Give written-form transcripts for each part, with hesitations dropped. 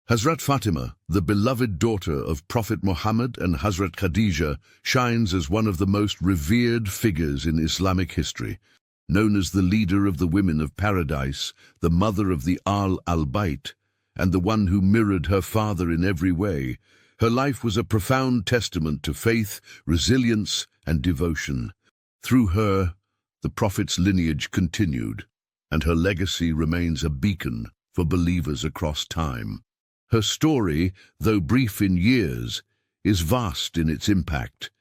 Hazrat Fatima, the beloved daughter of Prophet Muhammad and Hazrat Khadija, shines as one of the most revered figures in Islamic history. Known as the leader of the women of paradise, the mother of the al-Bayt, and the one who mirrored her father in every way, her life was a profound testament to faith, resilience, and devotion. Through her, the Prophet's lineage continued, and her legacy remains a beacon for believers across time. Her story, though brief in years, is vast in its impact,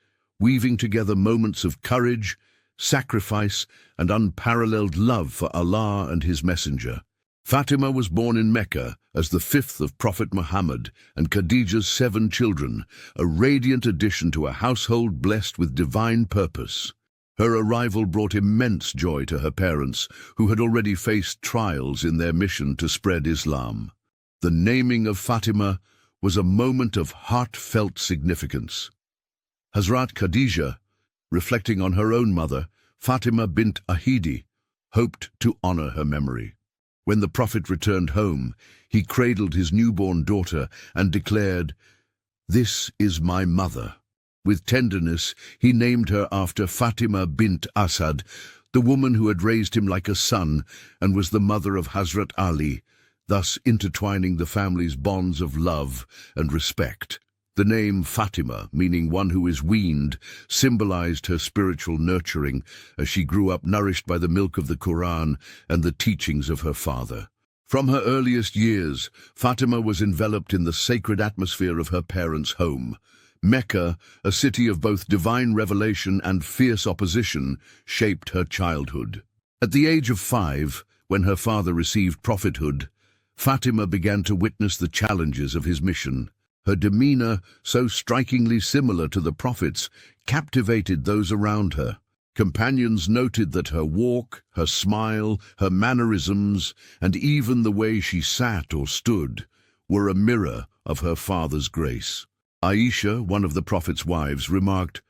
weaving together moments of courage, sacrifice, and unparalleled love for Allah and His Messenger. Fatima was born in Mecca as the fifth of Prophet Muhammad and Khadija's 7 children, a radiant addition to a household blessed with divine purpose. Her arrival brought immense joy to her parents, who had already faced trials in their mission to spread Islam. The naming of Fatima was a moment of heartfelt significance. Hazrat Khadija, reflecting on her own mother, Fatima bint Ahidi, hoped to honor her memory. When the Prophet returned home, he cradled his newborn daughter and declared, "This is my mother." With tenderness, he named her after Fatima bint Asad, the woman who had raised him like a son and was the mother of Hazrat Ali, thus intertwining the family's bonds of love and respect. The name Fatima, meaning one who is weaned, symbolized her spiritual nurturing as she grew up nourished by the milk of the Quran and the teachings of her father. From her earliest years, Fatima was enveloped in the sacred atmosphere of her parents' home. Mecca, a city of both divine revelation and fierce opposition, shaped her childhood. At the age of 5, when her father received prophethood, Fatima began to witness the challenges of his mission. Her demeanor, so strikingly similar to the Prophet's, captivated those around her. Companions noted that her walk, her smile, her mannerisms, and even the way she sat or stood, were a mirror of her father's grace. Aisha, one of the Prophet's wives, remarked,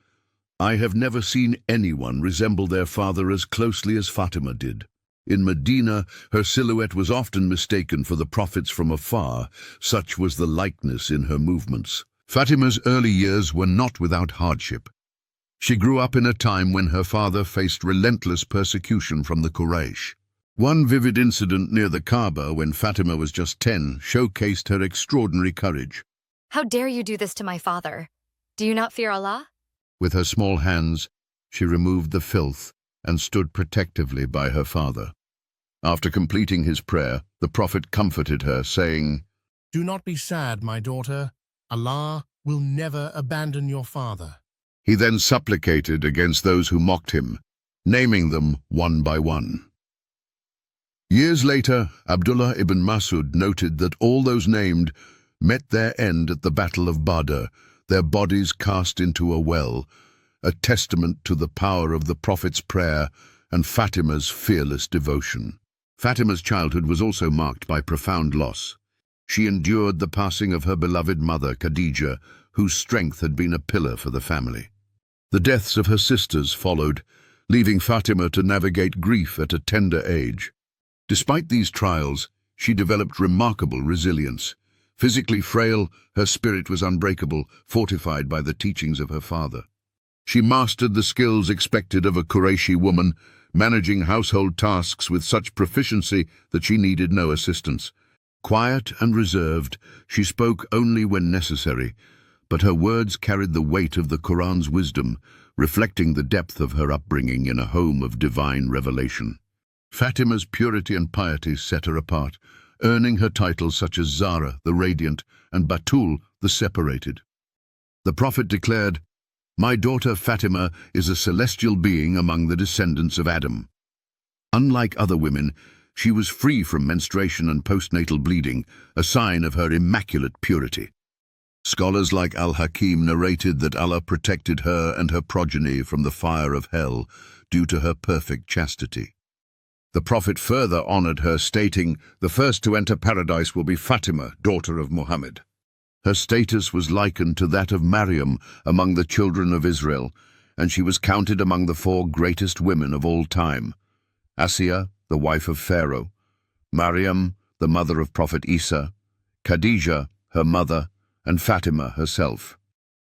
"I have never seen anyone resemble their father as closely as Fatima did." In Medina, her silhouette was often mistaken for the Prophet's from afar, such was the likeness in her movements. Fatima's early years were not without hardship. She grew up in a time when her father faced relentless persecution from the Quraysh. One vivid incident near the Kaaba when Fatima was just 10 showcased her extraordinary courage. "How dare you do this to my father? Do you not fear Allah?" With her small hands, she removed the filth and stood protectively by her father. After completing his prayer, the Prophet comforted her, saying, "Do not be sad, my daughter. Allah will never abandon your father." He then supplicated against those who mocked him, naming them one by one. Years later, Abdullah ibn Mas'ud noted that all those named met their end at the Battle of Badr, their bodies cast into a well, a testament to the power of the Prophet's prayer and Fatima's fearless devotion. Fatima's childhood was also marked by profound loss. She endured the passing of her beloved mother, Khadija, whose strength had been a pillar for the family. The deaths of her sisters followed, leaving Fatima to navigate grief at a tender age. Despite these trials, she developed remarkable resilience. Physically frail, her spirit was unbreakable, fortified by the teachings of her father. She mastered the skills expected of a Qurayshi woman, managing household tasks with such proficiency that she needed no assistance. Quiet and reserved, she spoke only when necessary, but her words carried the weight of the Quran's wisdom, reflecting the depth of her upbringing in a home of divine revelation. Fatima's purity and piety set her apart, earning her titles such as Zahra, the Radiant, and Batul, the Separated. The Prophet declared, "My daughter Fatima is a celestial being among the descendants of Adam." Unlike other women, she was free from menstruation and postnatal bleeding, a sign of her immaculate purity. Scholars like Al-Hakim narrated that Allah protected her and her progeny from the fire of hell due to her perfect chastity. The Prophet further honored her, stating, "The first to enter paradise will be Fatima, daughter of Muhammad." Her status was likened to that of Maryam among the children of Israel, and she was counted among the 4 greatest women of all time: Asiya, the wife of Pharaoh; Maryam, the mother of Prophet Isa; Khadija, her mother, and Fatima herself.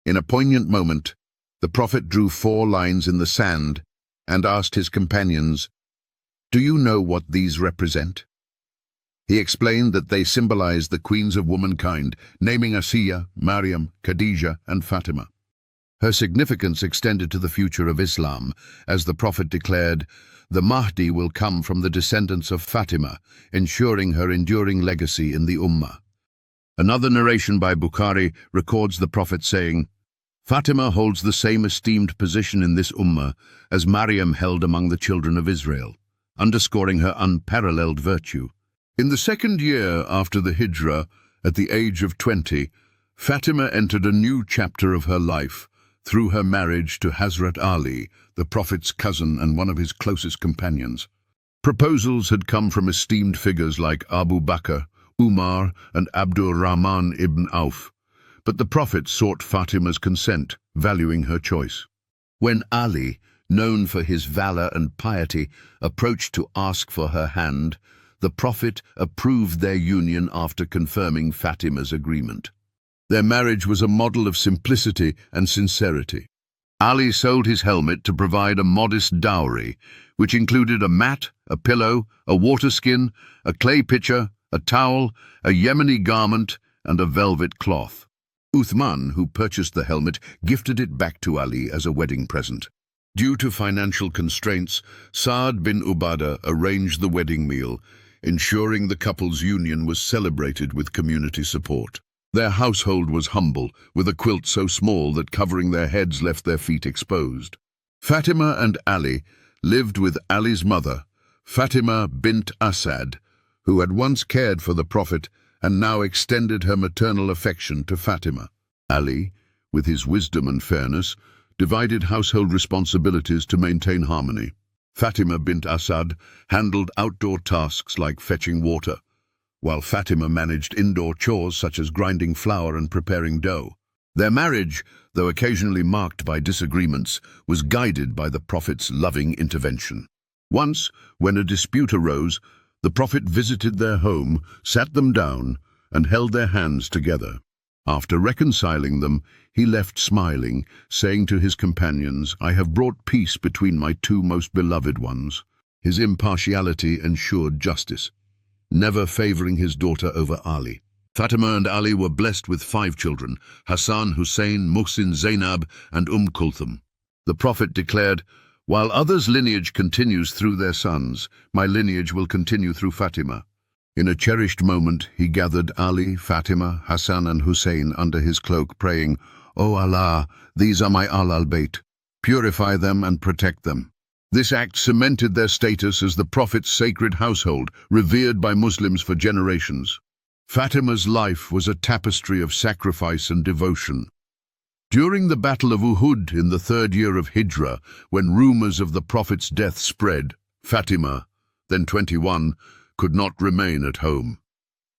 In a poignant moment, the Prophet drew 4 lines in the sand and asked his companions, "Do you know what these represent?" He explained that they symbolized the queens of womankind, naming Asiya, Maryam, Khadija, and Fatima. Her significance extended to the future of Islam, as the Prophet declared, "The Mahdi will come from the descendants of Fatima, ensuring her enduring legacy in the Ummah." Another narration by Bukhari records the Prophet saying, "Fatima holds the same esteemed position in this Ummah as Maryam held among the children of Israel," underscoring her unparalleled virtue. In the 2nd year after the Hijrah, at the age of 20, Fatima entered a new chapter of her life through her marriage to Hazrat Ali, the Prophet's cousin and one of his closest companions. Proposals had come from esteemed figures like Abu Bakr, Umar, and Abdur Rahman ibn Auf, but the Prophet sought Fatima's consent, valuing her choice. When Ali, known for his valor and piety, approached to ask for her hand, the Prophet approved their union after confirming Fatima's agreement. Their marriage was a model of simplicity and sincerity. Ali sold his helmet to provide a modest dowry, which included a mat, a pillow, a water skin, a clay pitcher, a towel, a Yemeni garment, and a velvet cloth. Uthman, who purchased the helmet, gifted it back to Ali as a wedding present. Due to financial constraints, Saad bin Ubadah arranged the wedding meal, ensuring the couple's union was celebrated with community support. Their household was humble, with a quilt so small that covering their heads left their feet exposed. Fatima and Ali lived with Ali's mother, Fatima bint Asad, who had once cared for the Prophet and now extended her maternal affection to Fatima. Ali, with his wisdom and fairness, divided household responsibilities to maintain harmony. Fatima bint Asad handled outdoor tasks like fetching water, while Fatima managed indoor chores such as grinding flour and preparing dough. Their marriage, though occasionally marked by disagreements, was guided by the Prophet's loving intervention. Once, when a dispute arose, the Prophet visited their home, sat them down, and held their hands together. After reconciling them, he left smiling, saying to his companions, "I have brought peace between my 2 most beloved ones." His impartiality ensured justice, never favoring his daughter over Ali. Fatima and Ali were blessed with 5 children, Hassan, Hussein, Muhsin, Zainab, and Kulthum. The Prophet declared, "While others' lineage continues through their sons, my lineage will continue through Fatima." In a cherished moment, he gathered Ali, Fatima, Hassan, and Hussein under his cloak, praying, "O Allah, these are my Al-Bayt. Purify them and protect them." This act cemented their status as the Prophet's sacred household, revered by Muslims for generations. Fatima's life was a tapestry of sacrifice and devotion. During the Battle of Uhud in the 3rd year of Hijrah, when rumors of the Prophet's death spread, Fatima, then 21, could not remain at home.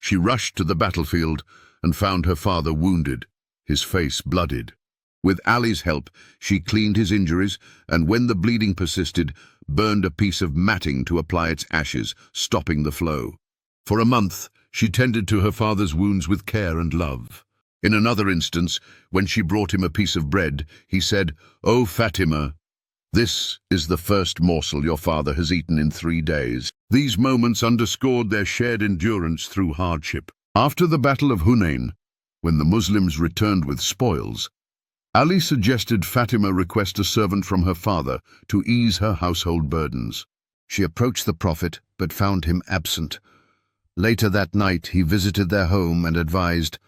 She rushed to the battlefield and found her father wounded, his face blooded. With Ali's help, she cleaned his injuries and, when the bleeding persisted, burned a piece of matting to apply its ashes, stopping the flow. For a month, she tended to her father's wounds with care and love. In another instance, when she brought him a piece of bread, he said, "O Fatima, this is the first morsel your father has eaten in 3 days." These moments underscored their shared endurance through hardship. After the Battle of Hunain, when the Muslims returned with spoils, Ali suggested Fatima request a servant from her father to ease her household burdens. She approached the Prophet, but found him absent. Later that night, he visited their home and advised,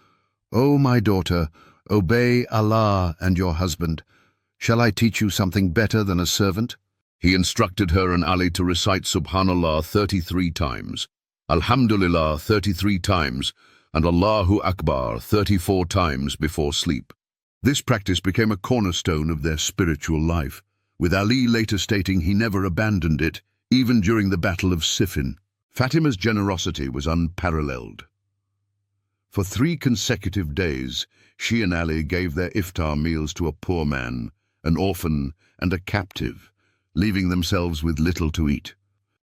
"O my daughter, obey Allah and your husband. Shall I teach you something better than a servant?" He instructed her and Ali to recite Subhanallah 33 times, Alhamdulillah 33 times, and Allahu Akbar 34 times before sleep. This practice became a cornerstone of their spiritual life, with Ali later stating he never abandoned it, even during the Battle of Siffin. Fatima's generosity was unparalleled. For 3 consecutive days, she and Ali gave their iftar meals to a poor man, an orphan, and a captive, leaving themselves with little to eat.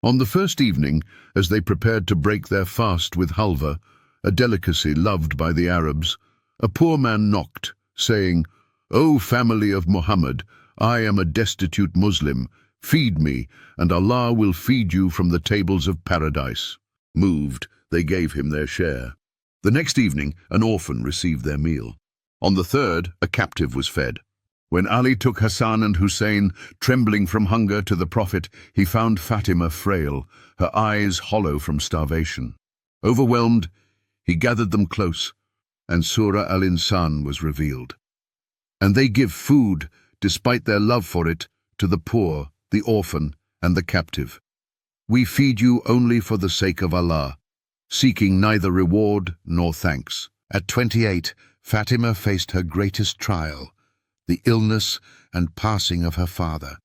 On the first evening, as they prepared to break their fast with halva, a delicacy loved by the Arabs, a poor man knocked, saying, "O family of Muhammad, I am a destitute Muslim. Feed me, and Allah will feed you from the tables of paradise." Moved, they gave him their share. The next evening, an orphan received their meal. On the third, a captive was fed. When Ali took Hassan and Hussein, trembling from hunger, to the Prophet, he found Fatima frail, her eyes hollow from starvation. Overwhelmed, he gathered them close, and Surah Al-Insan was revealed. And they give food, despite their love for it, to the poor, the orphan, and the captive. We feed you only for the sake of Allah, seeking neither reward nor thanks. At 28, Fatima faced her greatest trial, the illness and passing of her father.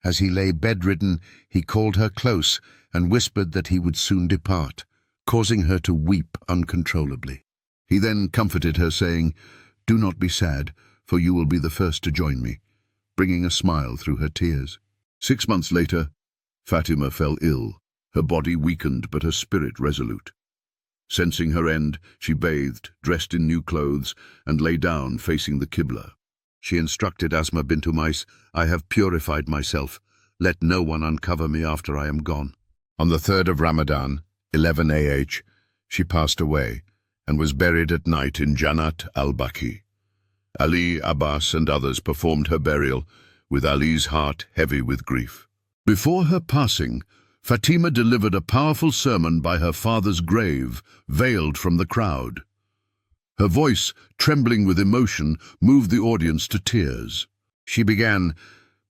As he lay bedridden, he called her close and whispered that he would soon depart, causing her to weep uncontrollably. He then comforted her, saying, "Do not be sad, for you will be the first to join me," bringing a smile through her tears. 6 months later, Fatima fell ill, her body weakened but her spirit resolute. Sensing her end, she bathed, dressed in new clothes, and lay down facing the Qibla. She instructed Asma bint Umais, "I have purified myself. Let no one uncover me after I am gone." On the 3rd of Ramadan, 11 AH, she passed away and was buried at night in Jannat al-Baqi. Ali, Abbas, and others performed her burial, with Ali's heart heavy with grief. Before her passing, Fatima delivered a powerful sermon by her father's grave, veiled from the crowd. Her voice, trembling with emotion, moved the audience to tears. She began,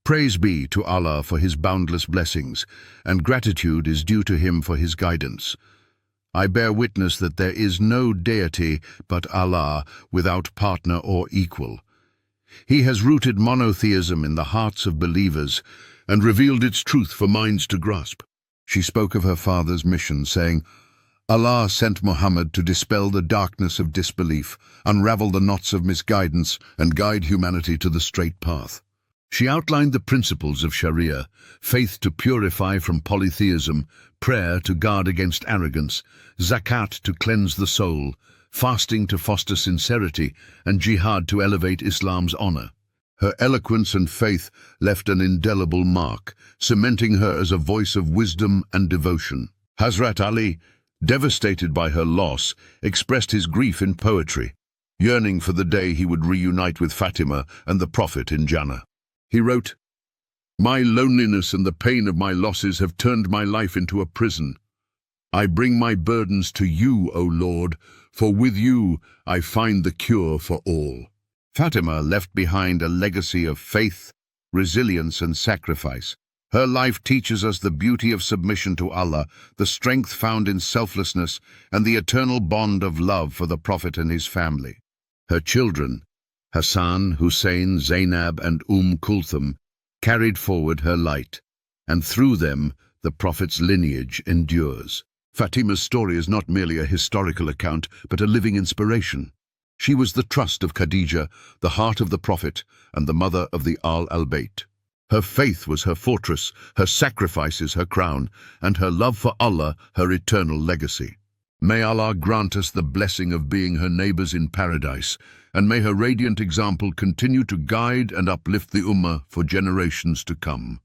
"Praise be to Allah for his boundless blessings, and gratitude is due to him for his guidance. I bear witness that there is no deity but Allah, without partner or equal. He has rooted monotheism in the hearts of believers and revealed its truth for minds to grasp." She spoke of her father's mission, saying, "Allah sent Muhammad to dispel the darkness of disbelief, unravel the knots of misguidance, and guide humanity to the straight path." She outlined the principles of Sharia: faith to purify from polytheism, prayer to guard against arrogance, zakat to cleanse the soul, fasting to foster sincerity, and jihad to elevate Islam's honor. Her eloquence and faith left an indelible mark, cementing her as a voice of wisdom and devotion. Hazrat Ali, devastated by her loss, expressed his grief in poetry, yearning for the day he would reunite with Fatima and the Prophet in Jannah. He wrote, "My loneliness and the pain of my losses have turned my life into a prison. I bring my burdens to you, O Lord, for with you I find the cure for all." Fatima left behind a legacy of faith, resilience, and sacrifice. Her life teaches us the beauty of submission to Allah, the strength found in selflessness, and the eternal bond of love for the Prophet and his family. Her children, Hassan, Hussein, Zainab, and Kulthum, carried forward her light, and through them the Prophet's lineage endures. Fatima's story is not merely a historical account, but a living inspiration. She was the trust of Khadija, the heart of the Prophet, and the mother of the Al-Bayt. Her faith was her fortress, her sacrifices her crown, and her love for Allah her eternal legacy. May Allah grant us the blessing of being her neighbors in paradise, and may her radiant example continue to guide and uplift the Ummah for generations to come.